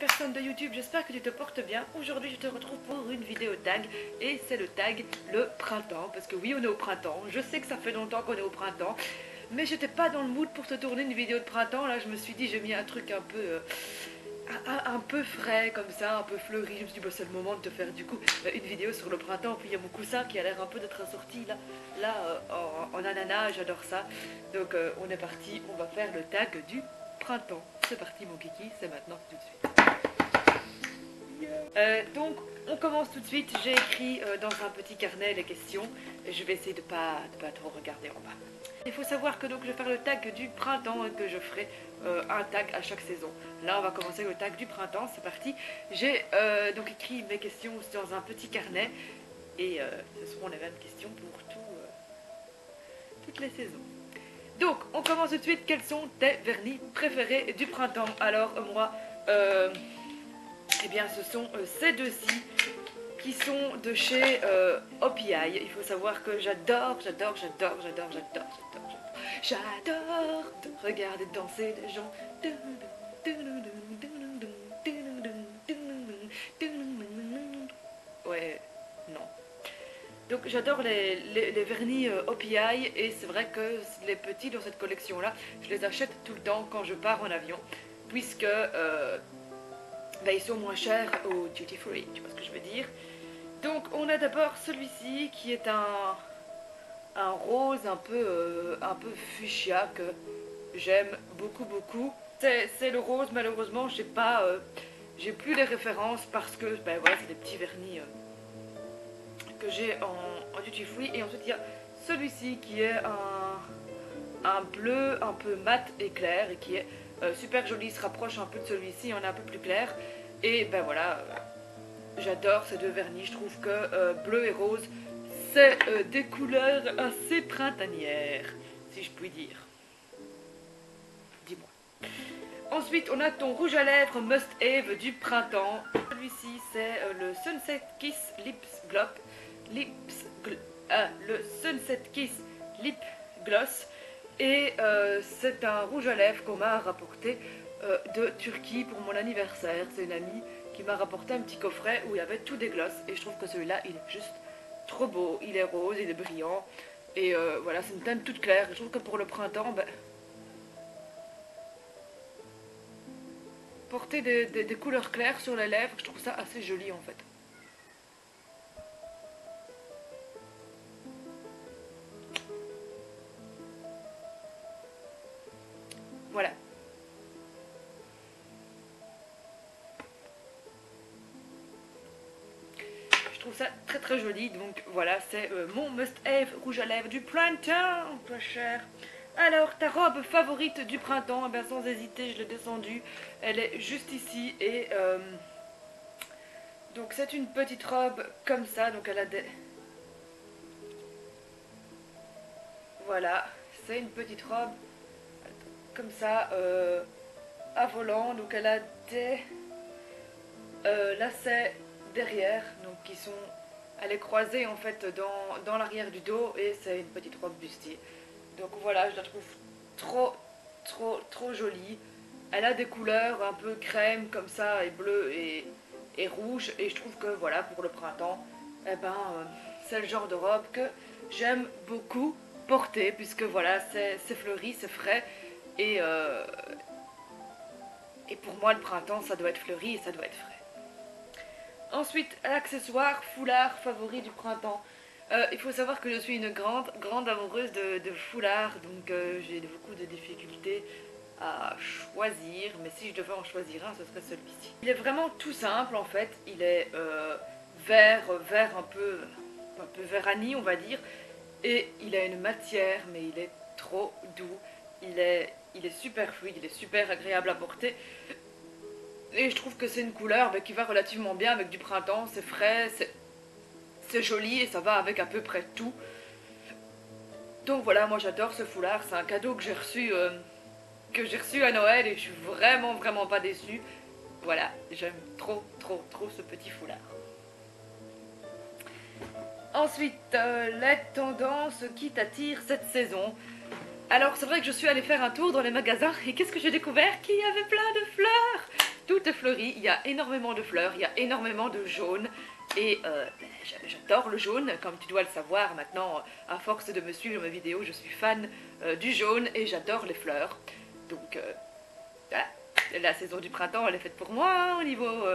Personne de YouTube, j'espère que tu te portes bien. Aujourd'hui je te retrouve pour une vidéo tag et c'est le tag le printemps, parce que oui on est au printemps, je sais que ça fait longtemps qu'on est au printemps, mais j'étais pas dans le mood pour te tourner une vidéo de printemps. Là je me suis dit j'ai mis un truc un peu frais comme ça, un peu fleuri. Je me suis dit bah, c'est le moment de te faire du coup une vidéo sur le printemps. Puis il y a mon coussin qui a l'air un peu d'être assorti en ananas, j'adore ça. Donc on est parti, on va faire le tag du printemps. C'est parti mon kiki, c'est maintenant tout de suite. Donc on commence tout de suite. J'ai écrit dans un petit carnet les questions et je vais essayer de pas trop regarder en bas. Il faut savoir que donc je vais faire le tag du printemps et que je ferai un tag à chaque saison. Là on va commencer le tag du printemps, c'est parti. J'ai donc écrit mes questions aussi dans un petit carnet et ce seront les mêmes questions pour toutes les saisons. Donc on commence tout de suite. Quels sont tes vernis préférés du printemps? Alors moi eh bien ce sont ces deux-ci qui sont de chez OPI. Il faut savoir que j'adore regarder danser les gens. Ouais, non. Donc j'adore les vernis OPI et c'est vrai que les petits dans cette collection-là, je les achète tout le temps quand je pars en avion, puisque ils sont moins chers au duty free, tu vois ce que je veux dire. Donc on a d'abord celui-ci qui est un rose un peu fuchsia que j'aime beaucoup. C'est le rose, malheureusement j'ai plus les références parce que voilà, c'est des petits vernis que j'ai en duty free. Et ensuite il y a celui-ci qui est un bleu un peu mat et clair et qui est super joli. Il se rapproche un peu de celui-ci, on est un peu plus clair. Et voilà, j'adore ces deux vernis. Je trouve que bleu et rose c'est des couleurs assez printanières, si je puis dire. Dis-moi. Ensuite, on a ton rouge à lèvres Must Have du printemps. Celui-ci, c'est le Sunset Kiss le Sunset Kiss Lip Gloss. Et c'est un rouge à lèvres qu'on m'a rapporté de Turquie pour mon anniversaire. C'est une amie qui m'a rapporté un petit coffret où il y avait tout des glosses. Et je trouve que celui-là, il est juste trop beau. Il est rose, il est brillant. Et voilà, c'est une teinte toute claire. Je trouve que pour le printemps, porter des couleurs claires sur les lèvres, je trouve ça assez joli en fait. Voilà. Je trouve ça très joli. Donc voilà, c'est mon must have rouge à lèvres du printemps, pas cher. Alors, ta robe favorite du printemps, eh bien, sans hésiter, je l'ai descendue. Elle est juste ici et donc c'est une petite robe comme ça. Donc elle a des... Voilà, c'est une petite robe comme ça à volant. Donc elle a des lacets derrière, donc qui sont... Elle est croisée en fait dans l'arrière du dos et c'est une petite robe bustier. Donc voilà, je la trouve trop jolie. Elle a des couleurs un peu crème comme ça, et bleu et rouge. Et je trouve que voilà, pour le printemps, c'est le genre de robe que j'aime beaucoup porter. Puisque voilà, c'est fleuri, c'est frais. Et pour moi, le printemps, ça doit être fleuri et ça doit être frais. Ensuite, l'accessoire foulard favori du printemps. Il faut savoir que je suis une grande amoureuse de foulards, donc j'ai beaucoup de difficultés à choisir, mais si je devais en choisir un, ce serait celui-ci. Il est vraiment tout simple en fait, il est vert un peu vert anis on va dire, et il a une matière, mais il est trop doux, il est super fluide, il est super agréable à porter. Et je trouve que c'est une couleur qui va relativement bien avec du printemps, c'est frais, c'est joli et ça va avec à peu près tout. Donc voilà, moi j'adore ce foulard, c'est un cadeau que j'ai reçu à Noël et je suis vraiment pas déçue. Voilà, j'aime trop ce petit foulard. Ensuite, les tendances qui t'attirent cette saison. Alors c'est vrai que je suis allée faire un tour dans les magasins et qu'est-ce que j'ai découvert? Qu'il y avait plein de fleurs. tout est fleuri, il y a énormément de fleurs, il y a énormément de jaune. Et j'adore le jaune, comme tu dois le savoir maintenant, à force de me suivre mes vidéos, je suis fan du jaune et j'adore les fleurs. Donc voilà, la saison du printemps elle est faite pour moi hein, au niveau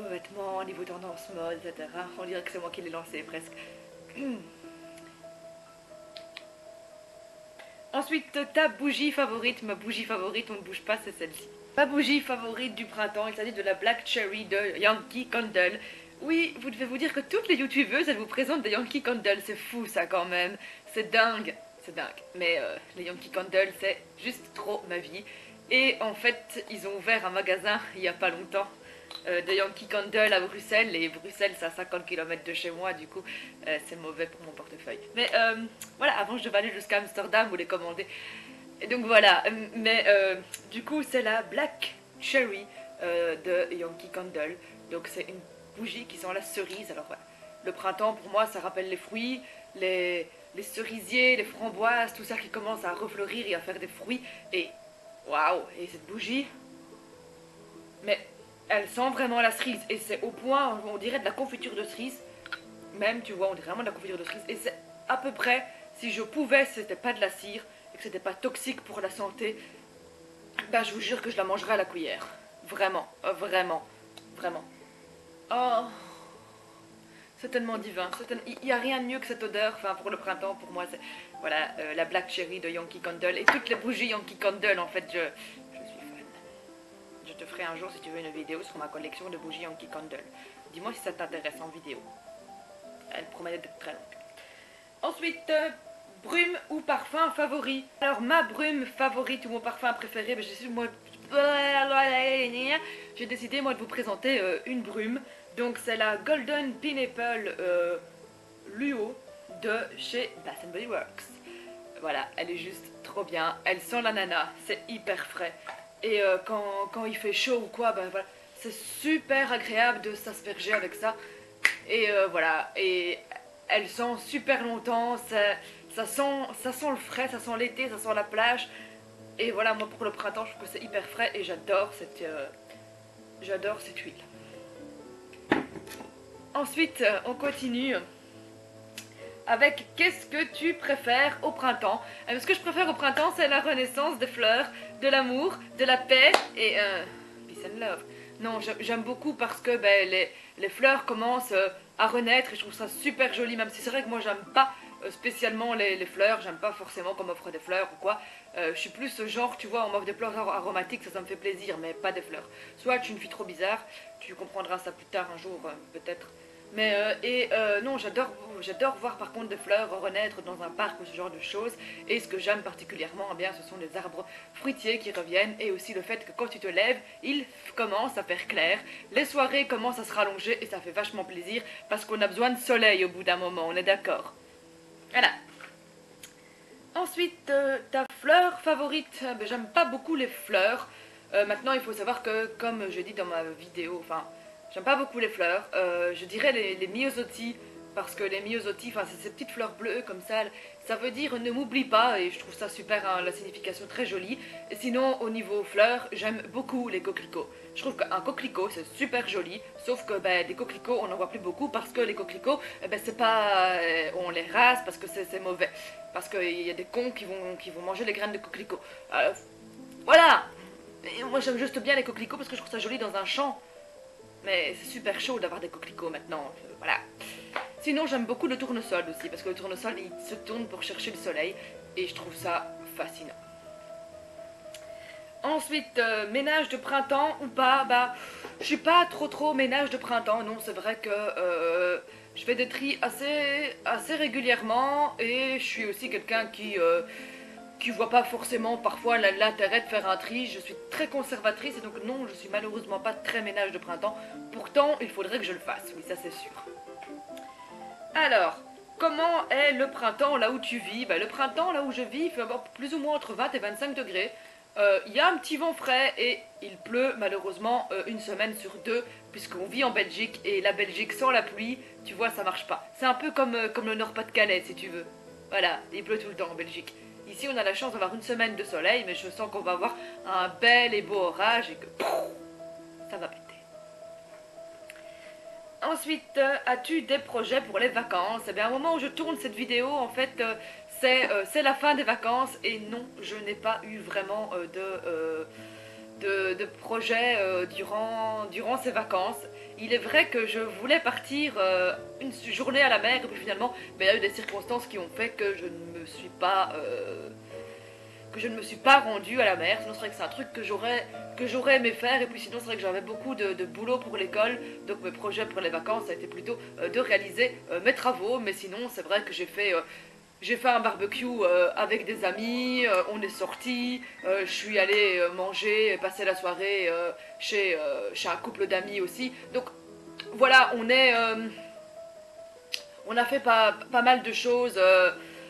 vêtements, au niveau tendance mode, etc. On dirait que c'est moi qui l'ai lancé presque. Ensuite, ta bougie favorite, ma bougie favorite, on ne bouge pas, c'est celle-ci. Ma bougie favorite du printemps, il s'agit de la Black Cherry de Yankee Candle. Oui, vous devez vous dire que toutes les youtubeuses, elles vous présentent des Yankee Candle, c'est fou ça quand même, c'est dingue, c'est dingue. Mais les Yankee Candle, c'est juste trop ma vie. Et en fait, ils ont ouvert un magasin il n'y a pas longtemps de Yankee Candle à Bruxelles, et Bruxelles c'est à 50 km de chez moi, du coup c'est mauvais pour mon portefeuille. Mais voilà, avant je devais aller jusqu'à Amsterdam ou les commander. Et donc voilà, mais du coup c'est la Black Cherry de Yankee Candle, donc c'est une bougie qui sent la cerise. Alors voilà, le printemps pour moi ça rappelle les fruits, les cerisiers, les framboises, tout ça qui commence à refleurir et à faire des fruits, et waouh, et cette bougie, mais elle sent vraiment la cerise, et c'est au point, on dirait de la confiture de cerise, même tu vois, on dirait vraiment de la confiture de cerise, et c'est à peu près, si je pouvais, si c'était pas de la cire, et que c'était pas toxique pour la santé, ben je vous jure que je la mangerais à la cuillère, vraiment, vraiment, vraiment. Oh, c'est tellement divin, il n'y a rien de mieux que cette odeur, enfin pour le printemps, pour moi, c'est, voilà, la Black Cherry de Yankee Candle, et toutes les bougies Yankee Candle, en fait, je suis fan. Je te ferai un jour, si tu veux, une vidéo sur ma collection de bougies Yankee Candle. Dis-moi si ça t'intéresse en vidéo. Elle promet d'être très longue. Ensuite, brume ou parfum favori. Alors, ma brume favorite ou mon parfum préféré, ben, j'ai décidé, moi, de vous présenter une brume. Donc, c'est la Golden Pineapple Luo de chez Bath Body Works. Voilà, elle est juste trop bien. Elle sent l'ananas, c'est hyper frais. Et quand il fait chaud ou quoi, ben voilà, c'est super agréable de s'asperger avec ça. Et voilà, et elle sent super longtemps, ça sent le frais, ça sent l'été, ça sent la plage. Et voilà, moi pour le printemps, je trouve que c'est hyper frais et j'adore cette huile. Ensuite, on continue avec qu'est-ce que tu préfères au printemps. Ce que je préfère au printemps, c'est la renaissance des fleurs, de l'amour, de la paix et peace and love. Non, j'aime beaucoup parce que ben, les fleurs commencent à renaître et je trouve ça super joli, même si c'est vrai que moi j'aime pas spécialement les fleurs, j'aime pas forcément qu'on m'offre des fleurs ou quoi. Je suis plus ce genre, tu vois, on m'offre des fleurs aromatiques, ça me fait plaisir, mais pas des fleurs. Soit tu es une fille trop bizarre, tu comprendras ça plus tard un jour, peut-être. Mais non, j'adore voir par contre des fleurs renaître dans un parc ou ce genre de choses. Et ce que j'aime particulièrement, eh bien, ce sont les arbres fruitiers qui reviennent, et aussi le fait que quand tu te lèves, il commence à faire clair. Les soirées commencent à se rallonger et ça fait vachement plaisir parce qu'on a besoin de soleil au bout d'un moment, on est d'accord. Voilà. Ensuite, ta fleur favorite. Ben, j'aime pas beaucoup les fleurs. Maintenant, il faut savoir que, comme je dis dans ma vidéo, enfin, j'aime pas beaucoup les fleurs. Je dirais les myosotis, parce que les myosotis, enfin, c'est ces petites fleurs bleues comme ça veut dire ne m'oublie pas, et je trouve ça super, hein, la signification très jolie. Et sinon, au niveau fleurs, j'aime beaucoup les coquelicots. Je trouve qu'un coquelicot, c'est super joli, sauf que ben, des coquelicots, on n'en voit plus beaucoup, parce que les coquelicots, ben, c'est pas... on les rase parce que c'est mauvais. Parce qu'il y a des cons qui vont manger les graines de coquelicots. Voilà. Et moi, j'aime juste bien les coquelicots parce que je trouve ça joli dans un champ. Mais c'est super chaud d'avoir des coquelicots maintenant, voilà. Sinon, j'aime beaucoup le tournesol aussi, parce que le tournesol, il se tourne pour chercher le soleil, et je trouve ça fascinant. Ensuite, ménage de printemps ou pas, bah, je suis pas trop ménage de printemps, non, c'est vrai que je fais des tris assez régulièrement, et je suis aussi quelqu'un qui voit pas forcément parfois l'intérêt de faire un tri. Je suis très conservatrice et donc non, je suis malheureusement pas très ménage de printemps. Pourtant, il faudrait que je le fasse, oui, ça c'est sûr. Alors, comment est le printemps là où tu vis? Le printemps là où je vis, il fait plus ou moins entre 20 et 25 degrés. Il y a un petit vent frais et il pleut malheureusement une semaine sur deux, puisqu'on vit en Belgique et la Belgique sans la pluie, tu vois, ça marche pas. C'est un peu comme le Nord-Pas-de-Calais si tu veux. Voilà, il pleut tout le temps en Belgique. Ici, on a la chance d'avoir une semaine de soleil, mais je sens qu'on va avoir un bel et beau orage et que ça va péter. Ensuite, as-tu des projets pour les vacances? Eh bien, au moment où je tourne cette vidéo, en fait, c'est la fin des vacances et non, je n'ai pas eu vraiment de projet durant ces vacances. Il est vrai que je voulais partir une journée à la mer et puis finalement, il y a eu des circonstances qui ont fait que je ne me suis pas rendue à la mer. Sinon, c'est vrai que c'est un truc que j'aurais aimé faire. Et puis sinon, c'est vrai que j'avais beaucoup de boulot pour l'école. Donc mes projets pour les vacances, ça a été plutôt de réaliser mes travaux. Mais sinon, c'est vrai que j'ai fait un barbecue avec des amis, on est sortis, je suis allée manger, passer la soirée chez un couple d'amis aussi. Donc voilà, on a fait pas mal de choses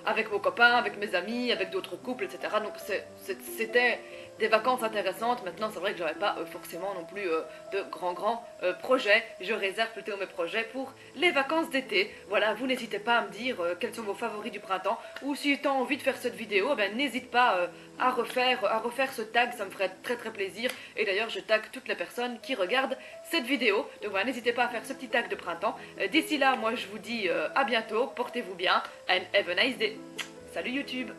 avec mon copain, avec mes amis, avec d'autres couples, etc. Donc c'était des vacances intéressantes. Maintenant, c'est vrai que j'avais pas forcément non plus de grands projets. Je réserve plutôt mes projets pour les vacances d'été. Voilà, vous n'hésitez pas à me dire quels sont vos favoris du printemps. Ou si tu as envie de faire cette vidéo, ben, n'hésite pas à refaire ce tag, ça me ferait très plaisir. Et d'ailleurs, je tag toutes les personnes qui regardent cette vidéo. Donc voilà, n'hésitez pas à faire ce petit tag de printemps. D'ici là, moi je vous dis à bientôt, portez-vous bien, and have a nice day. Salut YouTube!